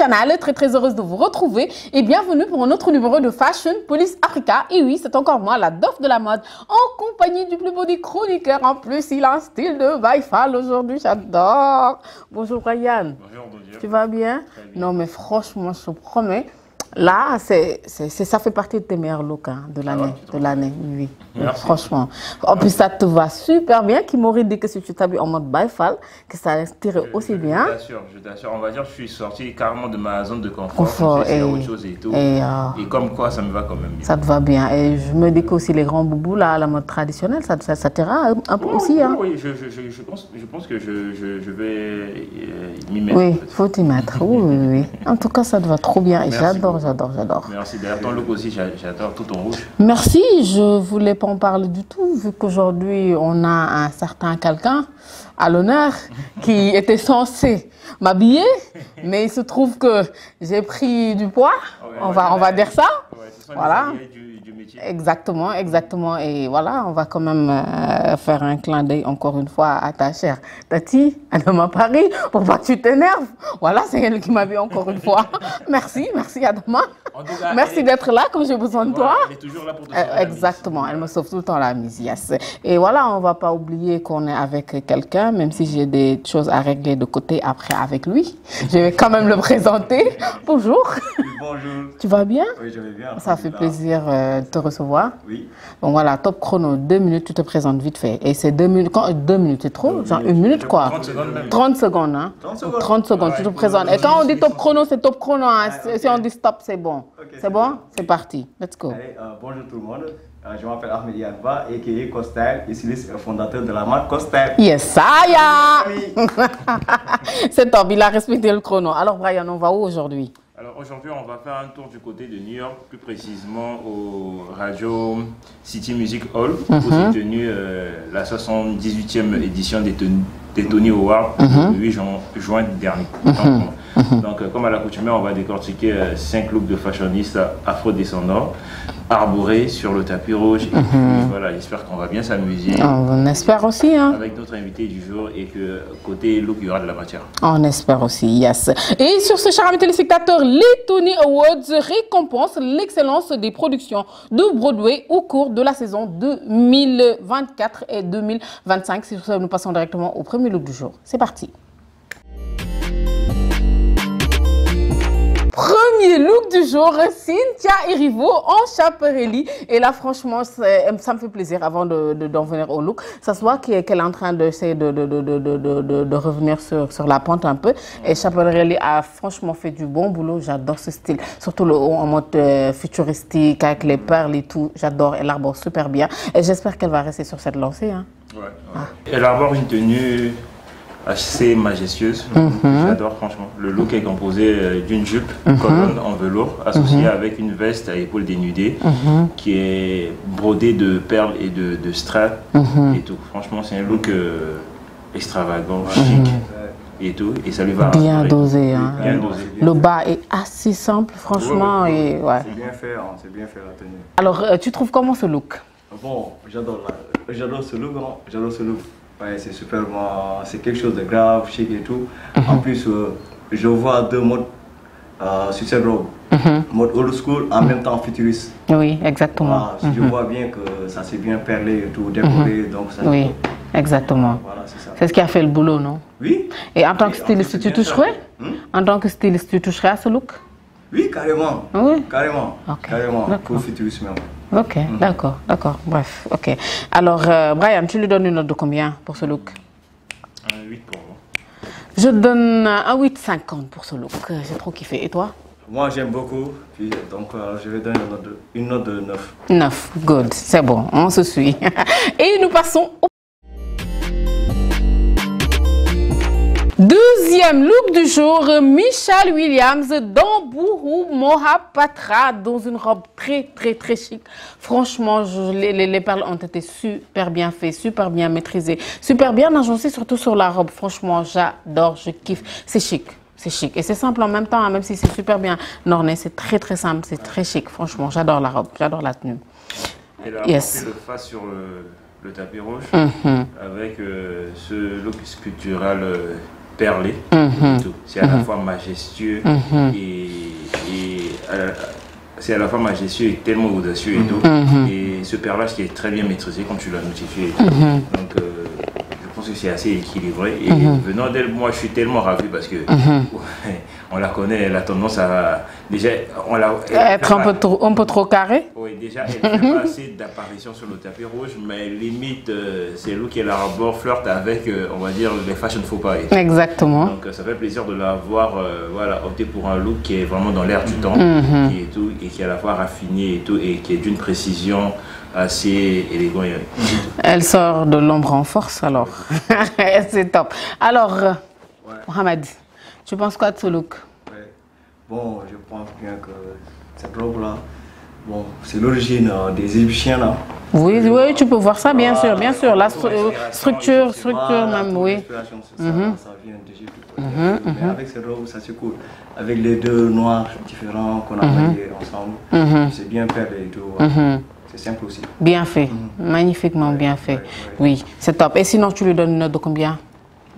canal, très heureuse de vous retrouver et bienvenue pour un autre numéro de Fashion Police Africa. Et oui, c'est encore moi, la Dof de la mode, en compagnie du plus beau des chroniqueurs. En plus, il a un style de Baïfal aujourd'hui, j'adore. Bonjour Ryan. Bonjour, tu vas bien? Non mais franchement, je te promets. Là, ça fait partie de tes meilleurs looks hein, de l'année, oui. Franchement. En plus, ça te va super bien. Qui m'aurait dit que si tu t'habilles en mode Baïfal, que ça tirait aussi bien. Je t'assure. On va dire que je suis sorti carrément de ma zone de confort. C'est autre chose et tout. Et comme quoi, ça me va quand même bien. Ça te va bien. Et je me dis qu'aussi les grands boubous, là, la mode traditionnelle, ça t'ira un peu aussi. Hein. Oui, je pense que je vais m'y mettre. Oui, il faut t'y mettre. Oui. En tout cas, ça te va trop bien. Et j'adore. Merci. D'ailleurs, ton look aussi, j'adore tout ton rouge. Merci. Je ne voulais pas en parler du tout, vu qu'aujourd'hui, on a un certain quelqu'un à l'honneur qui était censé m'habiller, mais il se trouve que j'ai pris du poids. On va dire ça. Voilà. Exactement. Et voilà, on va quand même faire un clin d'œil encore une fois à ta chère Tati, Adama Paris, pour pas que tu t'énerves. Voilà, c'est elle qui m'a vu encore une fois. Merci Adama. Merci d'être là quand j'ai besoin de toi. Elle est toujours là pour te sauver. Exactement, elle me sauve tout le temps la mise. Yes. Et voilà, on va pas oublier qu'on est avec quelqu'un, même si j'ai des choses à régler de côté après avec lui. Je vais quand même le présenter. Bonjour. Bonjour. Tu vas bien? Oui, je vais bien. Ça fait plaisir de te recevoir. Oui. Donc voilà, top chrono, 2 minutes, tu te présentes vite fait. Et c'est 2 minutes, 2 minutes, c'est trop? Genre 1 minute quoi? 30 secondes même. 30 secondes, hein? 30 secondes, tu te présentes. Et quand on dit top chrono, c'est top chrono. Hein? Si on dit stop, c'est bon. Okay, c'est bon? C'est parti. Let's go. Allez, bonjour tout le monde. Je m'appelle Ahmed Yanba, a.k.a. Costyle, styliste et fondateur de la marque Costyle. Yes, ça c'est top, il a respecté le chrono. Alors Brian, on va où aujourd'hui? Alors aujourd'hui, on va faire un tour du côté de New York, plus précisément au Radio City Music Hall, où s'est tenue la 78e édition des Tony Awards, le 8 juin dernier. Donc, comme à l'accoutumée, on va décortiquer 5 looks de fashionistes afro-descendants, arborés sur le tapis rouge. Et puis voilà, j'espère qu'on va bien s'amuser. On espère aussi. Hein. Avec notre invité du jour et que côté look, il y aura de la matière. On espère aussi, yes. Et sur ce, chers amis téléspectateurs, les Tony Awards récompensent l'excellence des productions de Broadway au cours de la saison 2024 et 2025. C'est sur ça que nous passons directement au premier look du jour. C'est parti. Premier look du jour, Cynthia Erivo en Schiaparelli. Et là, franchement, ça me fait plaisir avant d'en venir au look. Ça se voit qu'elle est en train d'essayer de revenir sur la pente un peu. Et Schiaparelli a franchement fait du bon boulot. J'adore ce style. Surtout le haut en mode futuristique avec les perles et tout. J'adore. Elle arbore super bien. Et j'espère qu'elle va rester sur cette lancée. Hein. Ouais. Elle arbore une tenue assez majestueuse, j'adore franchement. Le look est composé d'une jupe colonne en velours associée avec une veste à épaules dénudées qui est brodée de perles et de strass et tout. Franchement, c'est un look extravagant, chic et tout, et ça lui va bien dosé. Hein. Bien dosé. Le bas est assez simple, franchement. Et, ouais. C'est bien fait, hein. C'est bien fait la tenue. Alors, tu trouves comment ce look? Bon, j'adore ce look, hein. J'adore ce look. Ouais, c'est super, c'est quelque chose de grave, chic et tout. En plus, je vois deux modes sur cette robe. Mode old school, en même temps futuriste. Oui, exactement. Voilà, je vois bien que ça s'est bien perlé et tout, décoré. Donc ça, oui, exactement. Voilà, c'est ça. C'est ce qui a fait le boulot, non? Oui. Et en tant que styliste, tu toucherais? En tant que styliste, tu toucherais à ce look? Oui, carrément. Oui. Carrément. Okay. Carrément. Pour futuriste même. Ok, d'accord. Bref, ok. Alors, Brian, tu lui donnes une note de combien pour ce look? Un 8 pour moi. Je donne un 8,50 pour ce look. J'ai trop kiffé. Et toi? Moi, j'aime beaucoup. Puis, donc, je vais donner une note de 9. 9, good. C'est bon, on se suit. Et nous passons au deuxième look du jour, Michelle Williams dans Buru Mohapatra, dans une robe très chic. Franchement, les perles ont été super bien faites, super bien maîtrisées, super bien agencées, surtout sur la robe. Franchement, j'adore, je kiffe. C'est chic. C'est chic et c'est simple en même temps, hein, même si c'est super bien orné, c'est très simple, c'est très chic. Franchement, j'adore la robe, j'adore la tenue. Elle a porté le face sur le tapis rouge avec ce look sculptural perlé. Et tout. C'est à la fois majestueux c'est à la fois majestueux et tellement audacieux et tout. Et ce perlage qui est très bien maîtrisé, comme tu l'as notifié. Et tout. Donc, je pense que c'est assez équilibré. Et venant d'elle, moi, je suis tellement ravi parce que on la connaît, elle a tendance à déjà être un peu trop carré. Oui, déjà, elle fait pas assez d'apparitions sur le tapis rouge, mais limite, c'est lui qui élabore, flirte avec, on va dire, les fashion faux pas. Exactement. Donc, ça fait plaisir de la voir, voilà, opter pour un look qui est vraiment dans l'air du temps, qui est tout, et qui est à la fois raffiné et tout, et qui est d'une précision assez élégant. Elle sort de l'ombre en force, alors. C'est top. Alors, Mohamed, tu penses quoi de ce look? Bon, je pense bien que cette robe-là, bon, c'est l'origine des Égyptiens là. Oui, oui, tu peux voir ça, bien sûr, bien sûr. La structure même, oui. Ça vient d'Égypte. Mais avec cette robe, ça se coule. Avec les deux noirs différents qu'on a mariés ensemble, c'est bien perlé et tout. C'est simple aussi. Bien fait, magnifiquement bien fait. Oui, c'est top. Et sinon, tu lui donnes une note de combien?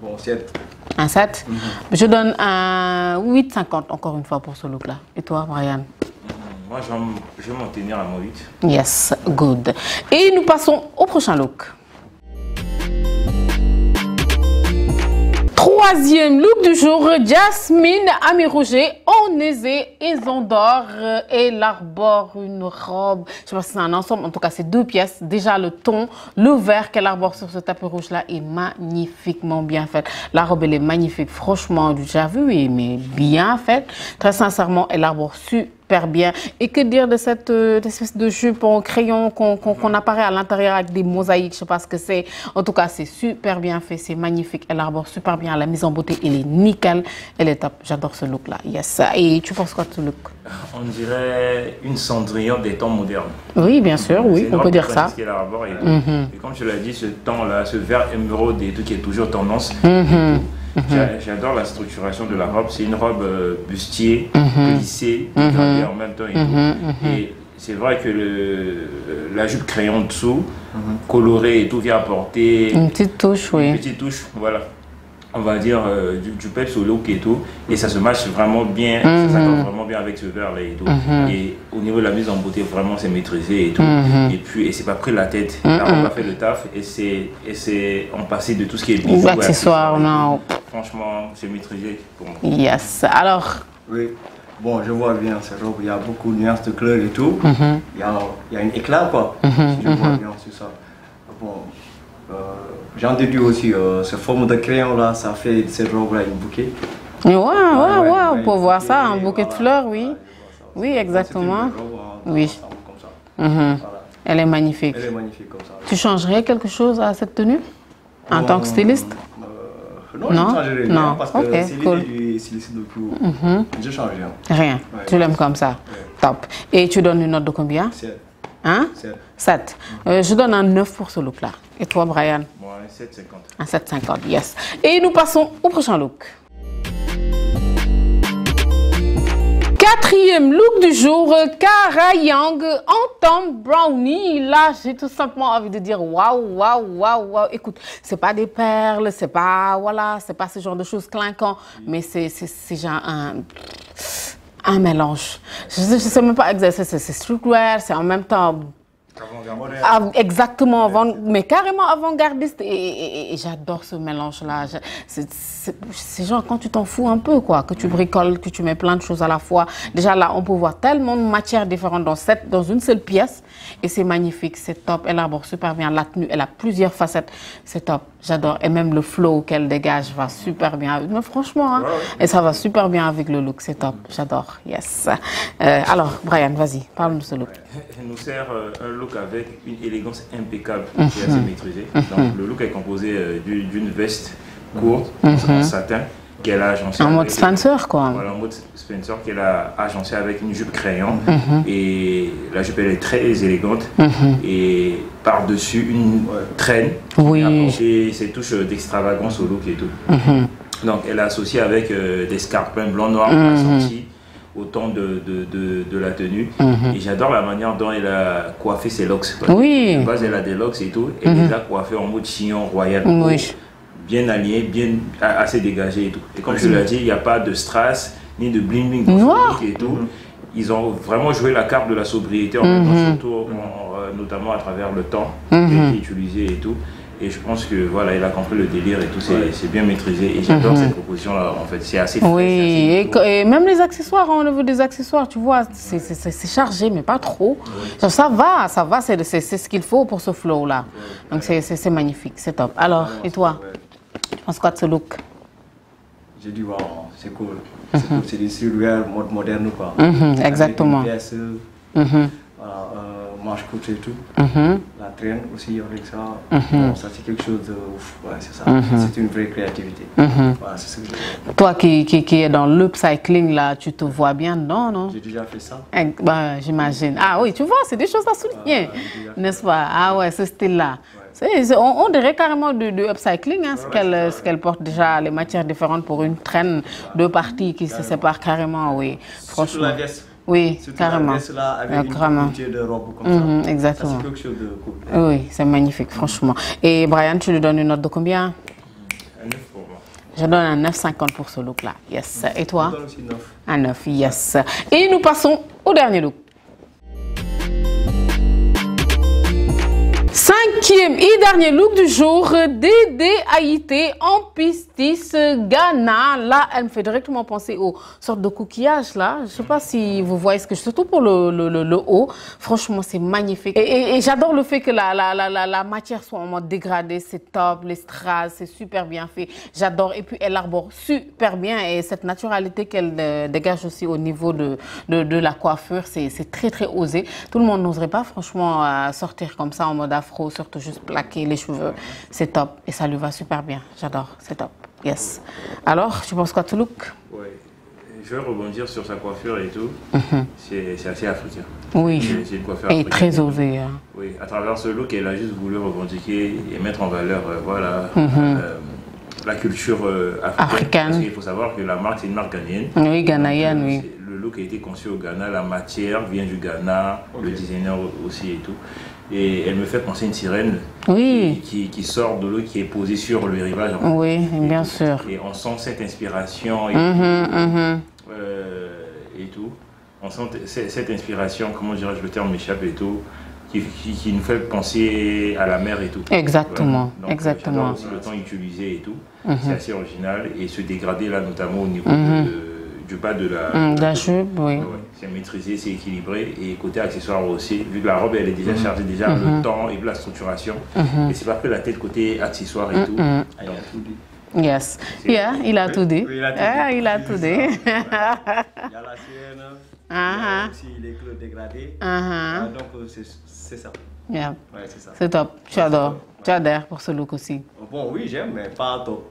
Bon, 7. Un 7? Je donne un 8,50 encore une fois pour ce look-là. Et toi, Brian? Moi, je vais m'en tenir à mon 8. Yes, good. Et nous passons au prochain look. Troisième look du jour, Jasmine Ami-Rouget en aisé et d'or et arbore une robe, je sais pas si c'est un ensemble, en tout cas c'est deux pièces. Déjà le ton, le vert qu'elle arbore sur ce tapis rouge là est magnifiquement bien fait. La robe elle est magnifique, franchement déjà vu, mais bien faite. Très sincèrement, elle arbore super bien. Et que dire de cette espèce de jupe en crayon qu'on apparaît à l'intérieur avec des mosaïques, je sais pas ce que c'est. En tout cas, c'est super bien fait, c'est magnifique. Elle arbore super bien, la mise en beauté, elle est nickel, elle est top. J'adore ce look là. Yes. Et tu penses quoi de ce look? On dirait une Cendrillon des temps modernes. Oui, bien sûr, oui, on peut dire ça. Et comme tu l'as dit, ce temps là, ce vert émeraude et tout qui est toujours tendance. J'adore la structuration de la robe. C'est une robe bustier, plissée, gradée en même temps et tout. Et c'est vrai que la jupe crayon dessous, colorée et tout, vient apporter une petite touche, oui. Une petite touche, voilà. On va dire du peps au look et tout. Et ça se matche vraiment bien, ça s'accorde vraiment bien avec ce vert là et tout. Et au niveau de la mise en beauté, vraiment c'est maîtrisé et tout. Et puis, et c'est pas pris la tête. La robe a fait le taf et c'est en passé de tout ce qui est bijoux. Accessoires, non. Franchement, c'est maîtrisé pour moi. Yes. Alors. Oui. Bon, je vois bien cette robe, il y a beaucoup de nuances de couleurs et tout. Il y a un éclat quoi. Si je vois bien sur ça. Bon. J'ai déduit aussi ce forme de crayon là, ça fait de cette robe là une bouquet. Ouais, on peut voir ça, un bouquet de fleurs, oui. Oui, exactement. Oui. Elle est magnifique. Elle est magnifique comme ça. Tu changerais quelque chose à cette tenue en tant que styliste? Non, je ne changerais rien parce que c'est cool. l'idée du styliste de tout. Je change rien. Rien. Tu l'aimes comme ça. Top. Et tu donnes une note de combien? 7. Hein? 7. Je donne un 9 pour ce look-là. Et toi, Brian? Moi, un 7,50. Un 7,50, yes. Et nous passons au prochain look. Quatrième look du jour, Kara Young en Tom Brownie. Là, j'ai tout simplement envie de dire waouh, waouh, waouh, waouh. Écoute, c'est pas des perles, c'est pas, voilà, c'est pas ce genre de choses clinquant, mais c'est genre un mélange. Je sais même pas exactement, c'est streetwear, c'est en même temps... Exactement, mais carrément avant-gardiste et j'adore ce mélange-là. C'est genre quand tu t'en fous un peu, quoi, que tu bricoles, que tu mets plein de choses à la fois. Déjà là, on peut voir tellement de matières différentes dans une seule pièce et c'est magnifique, c'est top. Elle arbore super bien la tenue, elle a plusieurs facettes, c'est top, j'adore. Et même le flow qu'elle dégage va super bien. Mais franchement, hein, et ça va super bien avec le look, c'est top, j'adore, yes. Alors, Brian, vas-y, parle-nous de ce look. Elle nous sert un look avec une élégance impeccable qui est assez maîtrisée. Donc, le look est composé d'une veste courte en satin qu'elle a agencée. En mode Spencer, quoi. Voilà, en mode Spencer qu'elle a agencée avec une jupe crayon. Et la jupe, elle est très élégante. Et par-dessus, une traîne qui a apporté ses touches d'extravagance au look et tout. Donc, elle a associé avec des scarpins blanc-noir assortis au temps de la tenue. Et j'adore la manière dont elle a coiffé ses locks. Oui. De base, elle a des locks et tout. Elle les a coiffés en mode chignon royal. Oui. bien aligné, bien assez dégagé et tout. Et comme tu l'as dit, il n'y a pas de strass ni de bling bling et tout. Ils ont vraiment joué la carte de la sobriété, en même temps, surtout, notamment à travers le temps qui est utilisé et tout. Et je pense que voilà, il a compris le délire et tout, c'est bien maîtrisé. Et j'adore cette proposition-là, en fait, c'est assez frais. Oui, et même les accessoires, au niveau des accessoires, tu vois, c'est chargé, mais pas trop. Ça va, c'est ce qu'il faut pour ce flow-là. Donc c'est magnifique, c'est top. Alors, et toi, tu penses quoi de ce look? J'ai dit, wow, c'est cool. C'est cool, c'est des silhouettes mode moderne, quoi. Exactement. Avec une pièce, voilà, manche courte et tout. La traîne aussi avec ça. Bon, ça c'est quelque chose de ouf. Ouais, c'est ça. C'est une vraie créativité. Voilà, c'est ce que je... Toi qui es dans l'upcycling, là, tu te vois bien dedans, non? J'ai déjà fait ça. Ben, j'imagine. Ah oui, tu vois, c'est des choses à souligner, n'est-ce pas? Ah ouais, ce style-là. On dirait carrément du upcycling, hein, ce qu'elle porte déjà, les matières différentes pour une traîne de parties qui se séparent carrément, oui. Franchement. La veste. Oui, carrément. La veste là, avec une de robe comme ça. Exactement. C'est quelque chose de cool. Oui, c'est magnifique, franchement. Et Brian, tu lui donnes une note de combien? Un 9 pour moi. Je donne un 9,50 pour ce look-là. Yes. Et toi? Je donne aussi 9. Un 9, yes. Et nous passons au dernier look. Cinquième et dernier look du jour, Dédé Haïté en pistis Ghana. Là, elle me fait directement penser aux sortes de coquillages là. Je ne sais pas si vous voyez ce que je... Surtout pour le haut. Franchement, c'est magnifique. Et j'adore le fait que la matière soit en mode dégradé. C'est top. Les strass, c'est super bien fait. J'adore. Et puis, elle arbore super bien. Et cette naturalité qu'elle dégage aussi au niveau de la coiffure, c'est très, très osé. Tout le monde n'oserait pas, franchement, sortir comme ça en mode afro, surtout juste plaquer les cheveux. C'est top et ça lui va super bien. J'adore, c'est top. Yes. Alors, tu penses quoi de ce look? Oui, je vais rebondir sur sa coiffure et tout. C'est assez africain. Oui, c'est une coiffure et africaine. très osée. Hein. Oui, à travers ce look, elle a juste voulu revendiquer et mettre en valeur voilà, la culture africaine. Parce qu'il faut savoir que la marque, c'est une marque ghanéenne. Oui, ghanéenne, oui. Le look a été conçu au Ghana, la matière vient du Ghana, le designer aussi et tout. Et elle me fait penser à une sirène qui sort de l'eau, qui est posée sur le rivage. Oui, bien sûr. Et on sent cette inspiration et, et tout. On sent cette inspiration, comment dirais-je, le terme m'échappe et tout, qui nous fait penser à la mer et tout. Exactement, donc, exactement. Aussi le temps utilisé et tout. C'est assez original. Et ce dégradé là, notamment au niveau du bas de la jupe, oui. C'est maîtrisé, c'est équilibré. Et côté accessoire aussi, vu que la robe elle est déjà chargée, déjà le temps et la structuration. Et c'est pas que la tête côté accessoire et tout. Yes. Yeah, il a tout dit. Il a tout dit. Il a tout dit. Il y a la sienne, il y a aussi les clous dégradés. Donc c'est ça. Yeah. Ouais, c'est ça. C'est top. Tu adores. Tu adhères pour ce look aussi. Bon, oui, j'aime, mais pas top.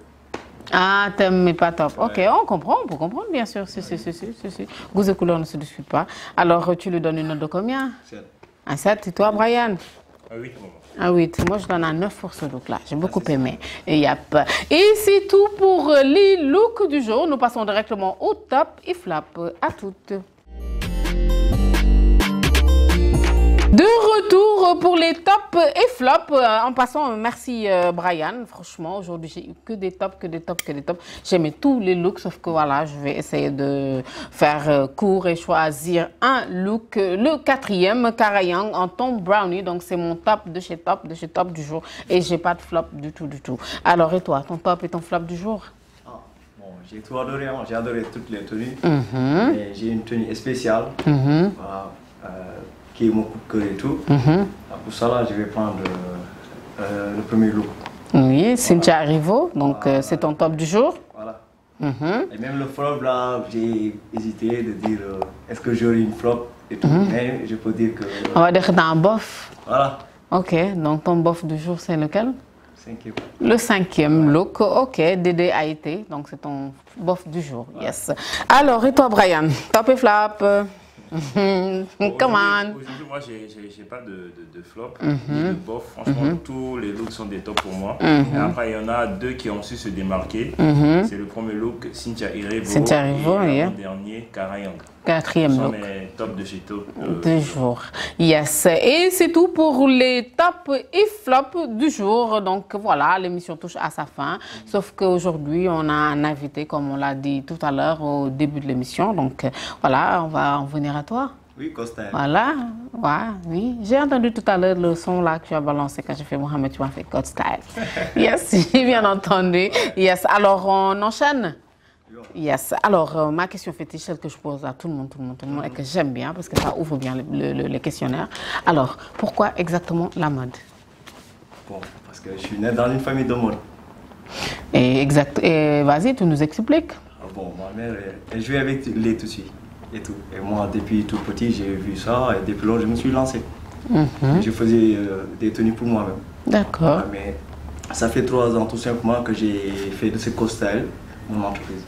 Ah, t'aimes mais pas top. Ok, on comprend, on peut comprendre bien sûr. Si. Goût et couleur ne se discute pas. Alors, tu lui donnes une note de combien? 7. Un 7, et toi, Brian? Un 8 pour moi. Un 8. Moi, je donne un 9 pour ce look-là. J'ai beaucoup aimé. Et c'est tout pour les looks du jour. Nous passons directement au top et flop. À toutes. De retour pour les tops et flops. En passant, merci Brian. Franchement, aujourd'hui, j'ai eu que des tops. J'aimais tous les looks, sauf que voilà, je vais essayer de faire court et choisir un look. Le 4e, Karayang en ton brownie. Donc, c'est mon top de chez top du jour. Et j'ai pas de flop du tout. Alors, et toi, ton top et ton flop du jour? J'ai tout adoré, j'ai adoré toutes les tenues. Et j'ai une tenue spéciale. Voilà, qui est mon coup de cœur et tout. Pour ça, là, je vais prendre le premier look. Oui, Cynthia Erivo, donc c'est ton top du jour. Voilà. Et même le flop, là, j'ai hésité de dire est-ce que j'aurai une flop et tout. Mais je peux dire que... On va dire que t'as un bof. Voilà. Ok, donc ton bof du jour, c'est lequel? 5e. Le 5e look, ok, Dédé Haïté, donc c'est ton bof du jour, yes. Alors, et toi, Brian, top et flop? Come on. Aujourd'hui, moi, j'ai pas de flop, ni de bof. Franchement, tous les looks sont des tops pour moi. Et après, il y en a deux qui ont su se démarquer. C'est le premier look, Cynthia Erivo, et le dernier, Karayang. Quatrième Ce sont look. mes top de chez top. Du jour. Yes. Et c'est tout pour les tops et flops du jour. Donc voilà, l'émission touche à sa fin. Sauf qu'aujourd'hui, on a un invité, comme on l'a dit tout à l'heure au début de l'émission. Donc voilà, on va en venir à toi. Oui, Costa. Voilà, ouais, oui. J'ai entendu tout à l'heure le son là que tu as balancé quand j'ai fait Mohamed, tu m'as fait Code Style. Yes, j'ai bien entendu. Yes, alors on enchaîne. Yes, alors ma question fétiche, celle que je pose à tout le monde, et que j'aime bien parce que ça ouvre bien les questionnaires. Alors, pourquoi exactement la mode? Bon, parce que je suis né dans une famille de mode. Et vas-y, tu nous expliques. Bon, ma mère, elle jouait avec les tissus et tout. Et moi, depuis tout petit, j'ai vu ça et depuis lors, je me suis lancé. Je faisais des tenues pour moi-même. D'accord. Mais ça fait 3 ans tout simplement que j'ai fait de ce Costyle mon entreprise.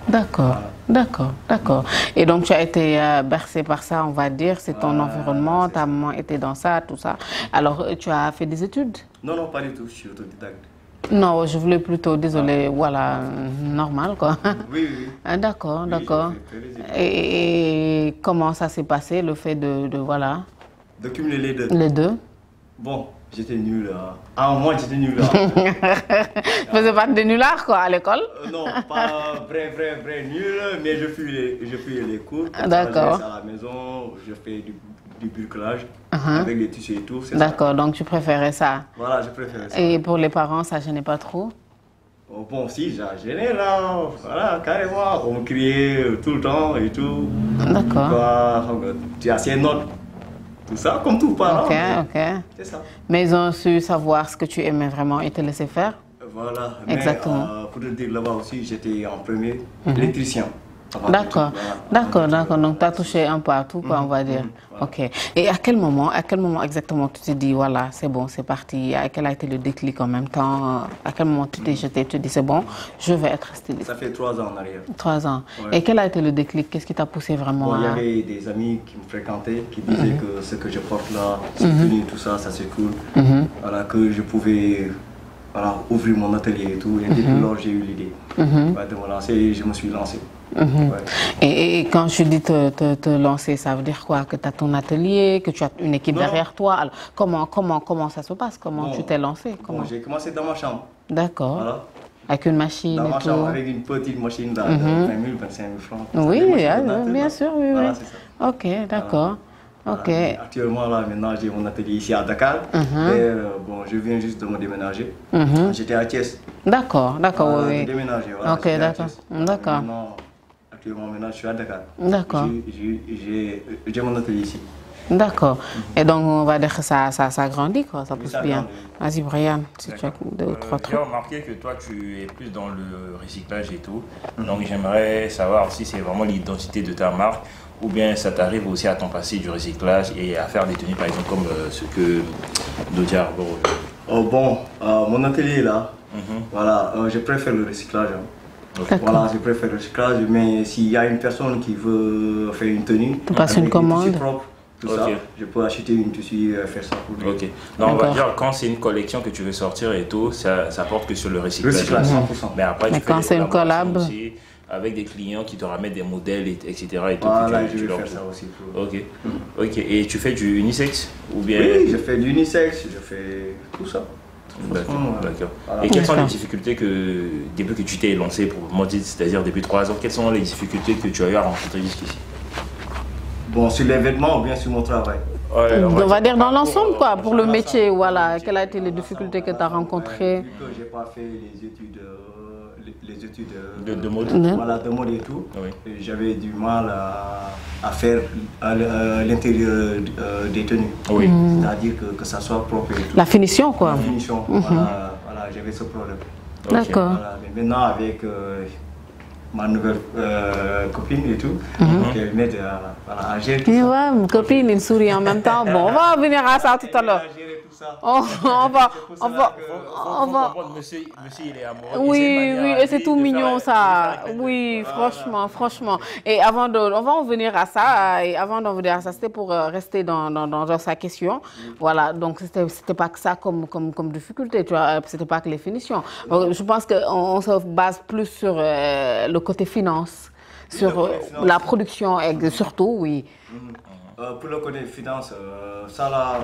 D'accord, d'accord. Et donc tu as été bercé par ça, on va dire, c'est ton environnement, ta maman était dans ça, tout ça. Alors tu as fait des études? Non, non, pas du tout, je suis autodidacte. Non, je voulais plutôt, désolé, voilà, normal quoi. Oui, oui. D'accord, Oui, d'accord. j'ai fait des études. Et comment ça s'est passé, le fait voilà, De cumuler les deux. les deux? Bon, j'étais nul. Moi, j'étais nul. Tu faisais partie des nullards quoi, à l'école? Non, pas vrai nul, mais je fuyais les cours. D'accord. Je reste à la maison, je fais du bricolage avec les tissus et tout. D'accord, donc tu préférais ça. Voilà, je préfère ça. Et pour les parents, ça gênait pas trop? Bon, si, j'ai gêné là, voilà, carrément. On me criait tout le temps et tout. D'accord. Tu as ces notes. Tout ça, comme tout parent. Ok. C'est ça. Mais ils ont su savoir ce que tu aimais vraiment et te laisser faire? Voilà. Exactement. Mais, pour te dire, là-bas aussi, j'étais en premier électricien. D'accord. Donc tu as touché un peu à tout, quoi, on va dire. Voilà. Ok. Et à quel moment exactement tu t'es dit, voilà, c'est bon, c'est parti? Quel a été le déclic en même temps? À quel moment tu t'es jeté, tu te dis, c'est bon, je vais être styliste? Ça fait 3 ans en arrière. 3 ans. Ouais. Et quel a été le déclic? Qu'est-ce qui t'a poussé vraiment Bon, il y à... avait des amis qui me fréquentaient, qui disaient que ce que je porte là, c'est fini, tout ça, ça c'est cool. Voilà, que je pouvais ouvrir mon atelier et tout. Et depuis lors, j'ai eu l'idée de me lancer et je me suis lancé. Ouais. Et quand je dis te lancer, ça veut dire quoi? Que tu as ton atelier, que tu as une équipe derrière toi? Alors, comment ça se passe? Comment tu t'es lancé? Bon, j'ai commencé dans ma chambre. D'accord. Voilà. Avec une machine Dans et ma tout? chambre, avec une petite machine là, de 20 000, 25 000 francs. Oui, Des machines d'ordinateur, bien là. sûr, oui. Voilà, c'est ça. Ok, d'accord. Voilà. Ok. Actuellement, là, maintenant, j'ai mon atelier ici à Dakar. Et bon, je viens juste de me déménager. J'étais à Thiès. D'accord, Voilà, oui. j'ai déménagé, voilà. Ok, j'étais à d'accord. Thiès. D'accord. Maintenant, je suis à Dakar. D'accord. J'ai mon atelier ici. D'accord. Et donc, on va dire que ça grandit, quoi, ça pousse ça bien. grandit. Vas-y, Brian, si tu as 2 ou 3 J'ai trucs. remarqué que toi, tu es plus dans le recyclage et tout. Donc, j'aimerais savoir si c'est vraiment l'identité de ta marque ou bien ça t'arrive aussi à t'en passer du recyclage et à faire des tenues, par exemple, comme ce que Dodia Arbor. Mon atelier là, voilà, je préfère le recyclage. Voilà, je préfère le recyclage, mais s'il y a une personne qui veut faire une tenue, Tu passes une commande. propre, tout ça, je peux acheter une tissu et faire ça pour lui. Ok. Donc, on va dire, quand c'est une collection que tu veux sortir et tout, ça porte que sur le recyclage. Recyclage, 100%. Mais après, Mais tu fais quand des c'est une collaborations collab. aussi avec des clients qui te ramènent des modèles, etc. Et tout, Voilà, que tu je vais leur faire trouves. ça aussi. Pour... Ok. Et tu fais du unisex ou bien... Oui, je fais du unisex, je fais tout ça. D'accord. Voilà. Et quelles sont les D'accord. difficultés que, depuis que tu t'es lancé pour Modit, c'est-à-dire depuis 3 ans, quelles sont les difficultés que tu as eu à rencontrer jusqu'ici? Bon, sur les vêtements ou bien sur mon travail? Ouais, On va dire dans l'ensemble, quoi, pour le l'ensemble, métier, voilà. métier, Quelles ont été les dans difficultés que l'ensemble, tu as rencontrées? Vu que j'ai pas fait les études, de mode. Voilà, de mode et tout, Oui. et j'avais du mal à faire l'intérieur des tenues. Oui. C'est-à-dire que ça soit propre et tout. La finition, quoi. La finition, voilà, j'avais ce problème. Ok. D'accord. Voilà, mais maintenant avec ma nouvelle copine et tout, elle m'aide à gérer tout Tu ça. vois, ma copine, il sourit en même temps. Bon, on va revenir à ça tout à l'heure. Elle m'aide à gérer tout ça. On va. Monsieur, il est amoureux. Oui, et c'est tout mignon ça. Oui, franchement. Et on va en venir à ça. Et avant d'en venir à ça, c'était pour rester dans sa question. Voilà, donc c'était pas que ça comme difficulté, tu vois. C'était pas que les finitions. Je pense qu'on se base plus sur le côté finance. sur la production, surtout, oui. Pour le côté finance, ça là,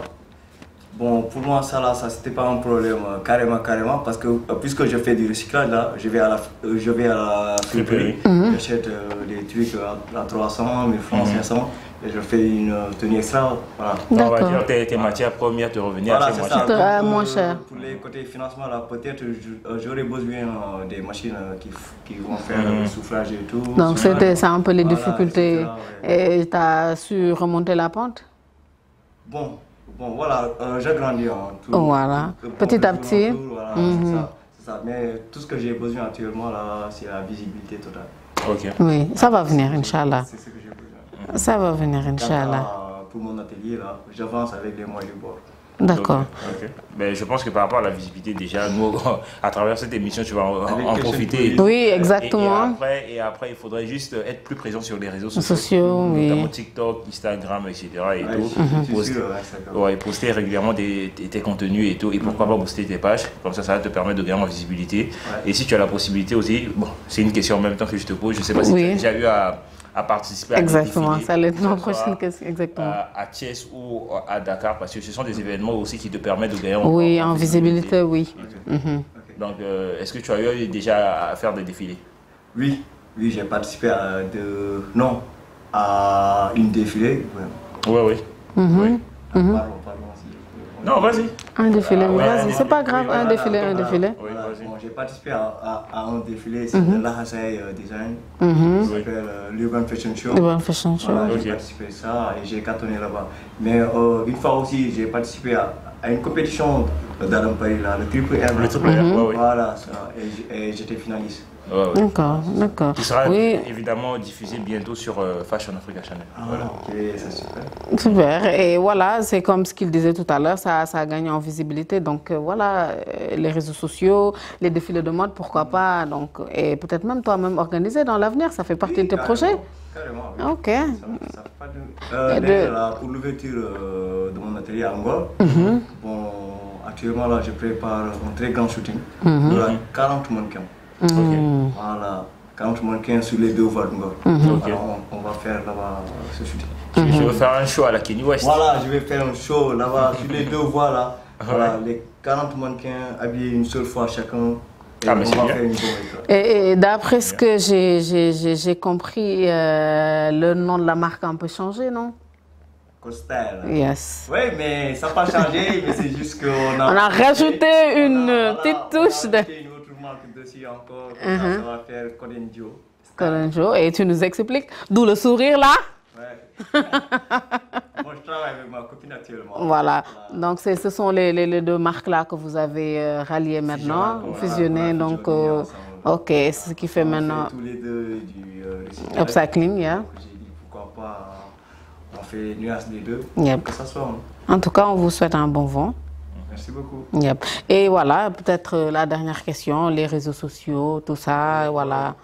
bon, pour moi, ça là, ça c'était pas un problème carrément, parce que puisque je fais du recyclage là, je vais à la friperie, j'achète des trucs à 300, 1000 francs, 500, et je fais une tenue extra, voilà. On va dire tes matières premières te revenaient assez moins cher. Pour les côtés financement là, peut-être j'aurais besoin des machines qui vont faire le soufflage et tout. Donc c'est un peu les difficultés. Et tu as su remonter la pente? Bon, voilà, j'ai grandi voilà, petit à petit. Voilà, c'est ça. Mais tout ce que j'ai besoin actuellement là, c'est la visibilité totale. Ok. Oui, ça va venir, Inch'Allah. C'est ce que j'ai besoin. Ça va venir, Inch'Allah. Pour mon atelier là, j'avance avec les moyens du bord. D'accord. Okay. Mais je pense que par rapport à la visibilité, déjà, nous, à travers cette émission, tu vas en profiter. Oui, exactement. Et après, il faudrait juste être plus présent sur les réseaux sociaux, notamment TikTok, Instagram, etc. Et poster régulièrement tes contenus et tout. Et pourquoi pas booster tes pages. Comme ça va te permettre de gagner en visibilité. Et si tu as la possibilité aussi, bon, c'est une question en même temps que je te pose. Je ne sais pas si tu as déjà eu à participer exactement, à des défilés, ça allait être ma prochaine question, exactement. À Thiès ou à Dakar, parce que ce sont des événements aussi qui te permettent de gagner en visibilité, oui. Donc, est-ce que tu as eu déjà à faire des défilés? Oui, j'ai participé à une défilé. Oui. Non, vas-y. Un défilé, vas-y, c'est pas grave, un défilé. Oui, bon, j'ai participé à un défilé, c'est de l'Ahasai Design, qui s'appelle l'Urban Fashion Show. Voilà, j'ai participé à ça et j'ai cartonné là-bas. Mais une fois aussi, j'ai participé à une compétition d'Adam Paris, le Triple R. Voilà, et j'étais finaliste. D'accord. Qui sera évidemment diffusé bientôt sur Fashion Africa Channel. Voilà. Ok, c'est super. Super. Et voilà, c'est comme ce qu'il disait tout à l'heure, ça a gagné en visibilité. Donc voilà, les réseaux sociaux, les défilés de mode, pourquoi pas. Donc, et peut-être même toi-même organiser dans l'avenir, ça fait partie de tes projets. Carrément. Oui. Ok. D'ailleurs, là, pour l'ouverture de mon atelier à Angol, bon, actuellement là, je prépare un très grand shooting. Il y aura 40 mannequins. Voilà, 40 mannequins sur les deux voies de Ngor. On va faire là-bas ce shooting. Je vais faire un show à la Kenny West. Voilà, je vais faire un show là-bas sur les deux voies là. Voilà, les 40 mannequins habillés une seule fois chacun. Et d'après ce que j'ai compris, le nom de la marque a un peu changé, non? Costyle. Yes. Oui, mais ça n'a pas changé, mais c'est juste qu'on a rajouté une petite touche de... une autre marque dessus encore, ça va faire Colenjo. Colenjo, et tu nous expliques, d'où le sourire là? Ouais. Moi, je travaille avec ma copine actuellement. Voilà. Donc ce sont les deux marques là que vous avez ralliées maintenant, fusionnées. Donc, ok, c'est ce qui fait maintenant. Tous les deux du upcycling, yeah. J'ai dit pourquoi pas. On fait nuance des deux, que ça soit. En tout cas, on vous souhaite un bon vent. Merci beaucoup. Et voilà, peut-être la dernière question, les réseaux sociaux, tout ça, voilà.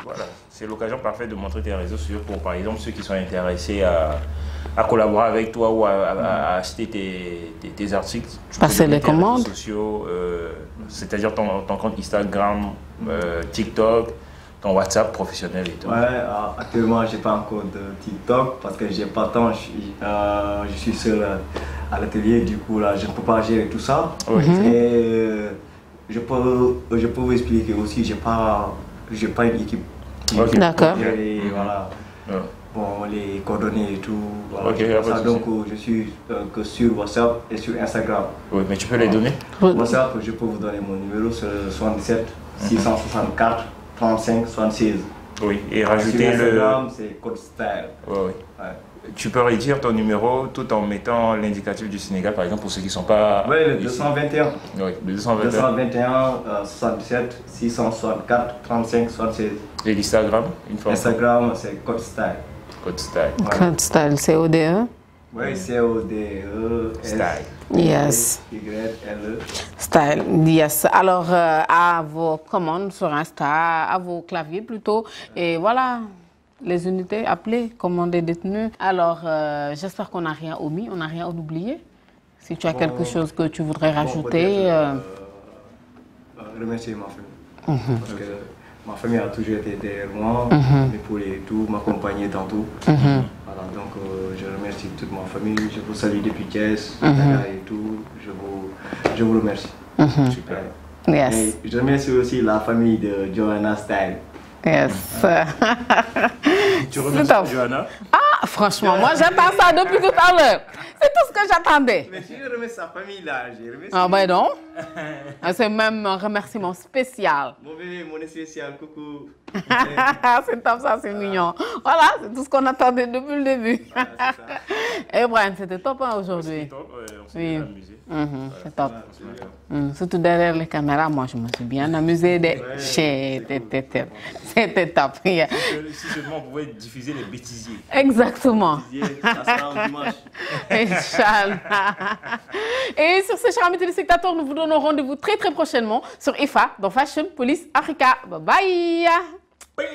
Voilà, c'est l'occasion parfaite de montrer tes réseaux sociaux pour, par exemple, ceux qui sont intéressés à collaborer avec toi ou à acheter tes articles. Passer les commandes. Réseaux sociaux, c'est-à-dire ton compte Instagram, TikTok, ton WhatsApp professionnel et tout. Ouais, actuellement, je n'ai pas encore de TikTok parce que j'ai pas le temps. Je suis seul à l'atelier, du coup, là, je ne peux pas gérer tout ça. Et je peux vous expliquer aussi, j'ai pas une équipe. D'accord. Voilà. Bon, les coordonnées et tout. Voilà, donc, je suis que sur WhatsApp et sur Instagram. Oui, mais tu peux les donner? WhatsApp, je peux vous donner mon numéro, c'est 77 664 35 76. Oui, et rajouter Instagram, c'est Costyle. Oui. Tu peux redire ton numéro tout en mettant l'indicatif du Sénégal, par exemple, pour ceux qui ne sont pas. Oui, le 221. Oui, le 221. 77 664 35 76. Et l'Instagram, une fois. Instagram, c'est Costyle. Costyle. Costyle, c'est O-D-E? Oui, c'est O-D-E. Style. Yes. Y-L-E. Style, yes. Alors, à vos commandes sur Insta, à vos claviers plutôt. Et voilà, les unités appelées, commander, détenues. Alors, j'espère qu'on n'a rien omis, on n'a rien oublié. Si tu as quelque chose que tu voudrais rajouter. Remercier ma famille. Parce que ma famille a toujours été derrière moi, m'épauler et tout, m'accompagner dans tout. Voilà, donc je remercie toute ma famille, je vous salue depuis Thiès, et tout, je vous remercie. Super. Yes. Et je remercie aussi la famille de Johanna Style. Yes. Tu remercies Johanna? Ah, franchement, moi j'attends ça depuis tout à l'heure. C'est tout ce que j'attendais. Mais si je remercie sa famille là, j'ai remercié. Ah ben non. C'est même un remerciement spécial. Mon bébé, mon spécial, coucou. C'est top, ça, c'est mignon. Voilà, c'est tout ce qu'on attendait depuis le début. Voilà, c'est ça. Et Brian, c'était top hein, aujourd'hui. C'était top, on s'est Oui. bien amusé. C'est top. Voilà, c'est bien. Surtout derrière les caméras, moi je me suis bien amusée. C'était top. Yeah. Si seulement on pouvait diffuser les bêtisiers. Exactement. Ça sera un dimanche. Inch'Allah. Et sur ce, chers amis téléspectateurs, nous vous donnons rendez-vous très très prochainement sur IFA dans Fashion Police Africa. Bye bye. Oui.